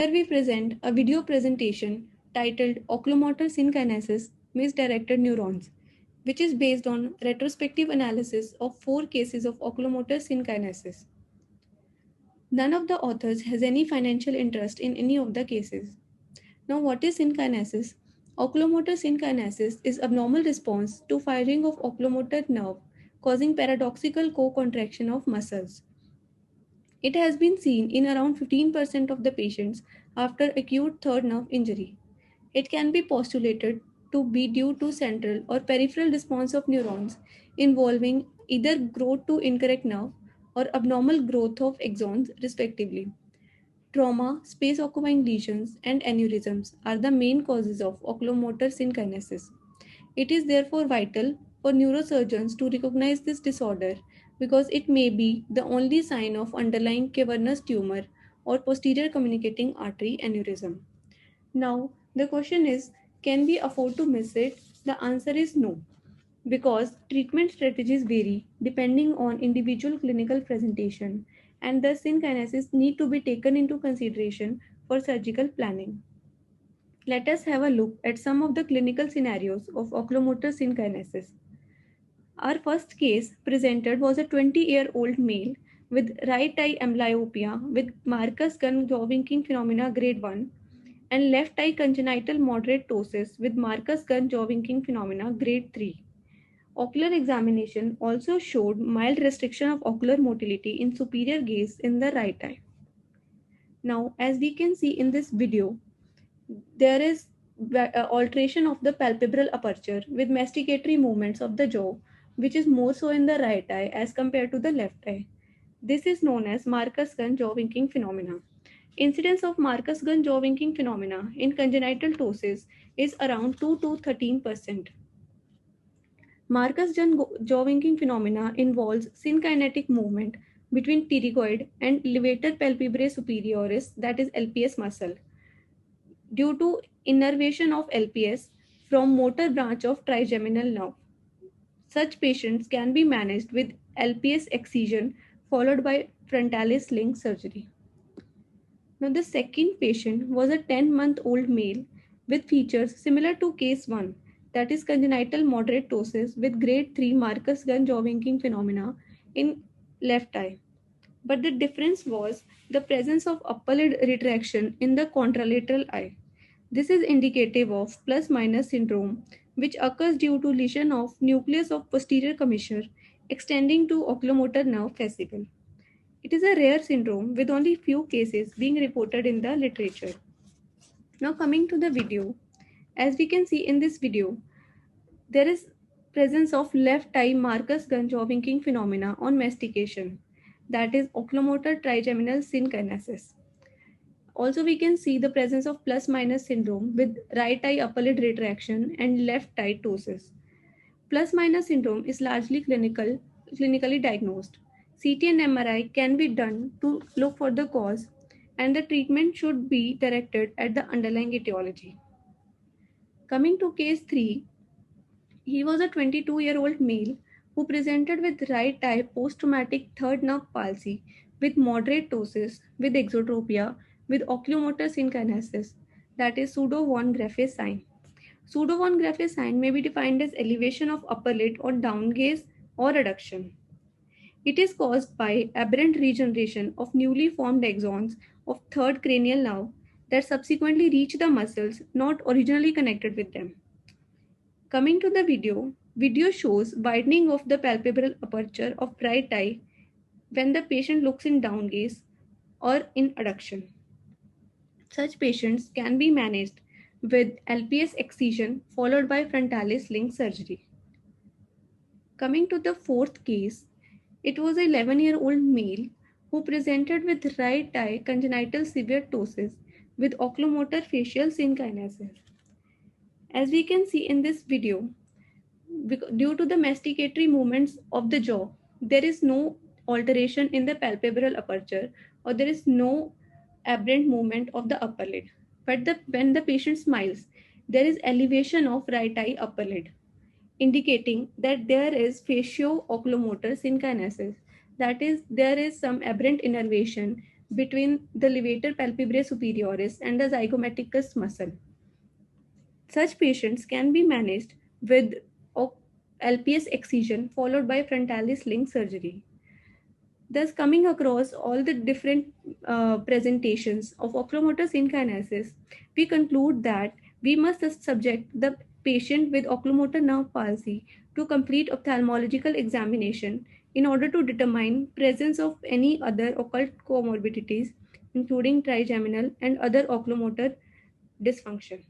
Here we present a video presentation titled Oculomotor Synkinesis Misdirected Neurons, which is based on retrospective analysis of 4 cases of oculomotor synkinesis. None of the authors has any financial interest in any of the cases. Now, what is synkinesis? Oculomotor synkinesis is abnormal response to firing of oculomotor nerve causing paradoxical co-contraction of muscles. It has been seen in around 15% of the patients after acute third nerve injury. It can be postulated to be due to central or peripheral response of neurons involving either growth to incorrect nerve or abnormal growth of axons, respectively. Trauma, space-occupying lesions, and aneurysms are the main causes of oculomotor synkinesis. It is therefore vital for neurosurgeons to recognize this disorder because it may be the only sign of underlying cavernous tumor or posterior communicating artery aneurysm. Now, the question is, can we afford to miss it? The answer is no, because treatment strategies vary depending on individual clinical presentation, and the synkinesis need to be taken into consideration for surgical planning. Let us have a look at some of the clinical scenarios of oculomotor synkinesis. Our first case presented was a 20-year-old male with right eye amblyopia with Marcus gun jaw winking phenomena grade 1 and left eye congenital moderate ptosis with Marcus gun jaw winking phenomena grade 3. Ocular examination also showed mild restriction of ocular motility in superior gaze in the right eye. Now, as we can see in this video, there is alteration of the palpebral aperture with masticatory movements of the jaw, which is more so in the right eye as compared to the left eye. This is known as Marcus gun jaw winking phenomena. Incidence of Marcus gun jaw winking phenomena in congenital ptosis is around 2 to 13%. Marcus jaw winking phenomena involves synkinetic movement between pterygoid and levator palpebrae superioris, that is LPS muscle, due to innervation of LPS from motor branch of trigeminal nerve. Such patients can be managed with LPS excision followed by frontalis link surgery. Now, the second patient was a 10-month-old male with features similar to case 1, that is congenital moderate ptosis with grade 3 Marcus gun jaw winking phenomena in left eye. But the difference was the presence of upper lid retraction in the contralateral eye. This is indicative of plus-minus syndrome, which occurs due to lesion of nucleus of posterior commissure extending to oculomotor nerve fascicle. It is a rare syndrome with only few cases being reported in the literature. Now coming to the video, as we can see in this video, there is presence of left eye Marcus gun jaw winking phenomena on mastication, that is oculomotor trigeminal synkinesis. Also, we can see the presence of plus-minus syndrome with right eye upper lid retraction and left eye ptosis. Plus-minus syndrome is largely clinically diagnosed. CT and MRI can be done to look for the cause, and the treatment should be directed at the underlying etiology. Coming to case 3, he was a 22-year-old male who presented with right eye post-traumatic third nerve palsy with moderate ptosis with exotropia with oculomotor synkinesis, that is pseudo-von Graffe sign. Pseudo-von Graffe sign may be defined as elevation of upper lid or down gaze or reduction. It is caused by aberrant regeneration of newly formed axons of third cranial nerve that subsequently reach the muscles not originally connected with them. Coming to the video shows widening of the palpebral aperture of right eye when the patient looks in down gaze or in adduction. Such patients can be managed with LPS excision followed by frontalis link surgery. Coming to the fourth case, it was an 11-year-old male who presented with right eye congenital severe ptosis with oculomotor facial synkinesis. As we can see in this video, due to the masticatory movements of the jaw, there is no alteration in the palpebral aperture or there is no aberrant movement of the upper lid. But when the patient smiles, there is elevation of right eye upper lid, indicating that there is facio-oculomotor synkinesis. That is, there is some aberrant innervation between the levator palpebrae superioris and the zygomaticus muscle. Such patients can be managed with LPS excision followed by frontalis link surgery. Thus, coming across all the different presentations of oculomotor synkinesis, we conclude that we must subject the patient with oculomotor nerve palsy to complete ophthalmological examination in order to determine presence of any other occult comorbidities, including trigeminal and other oculomotor dysfunction.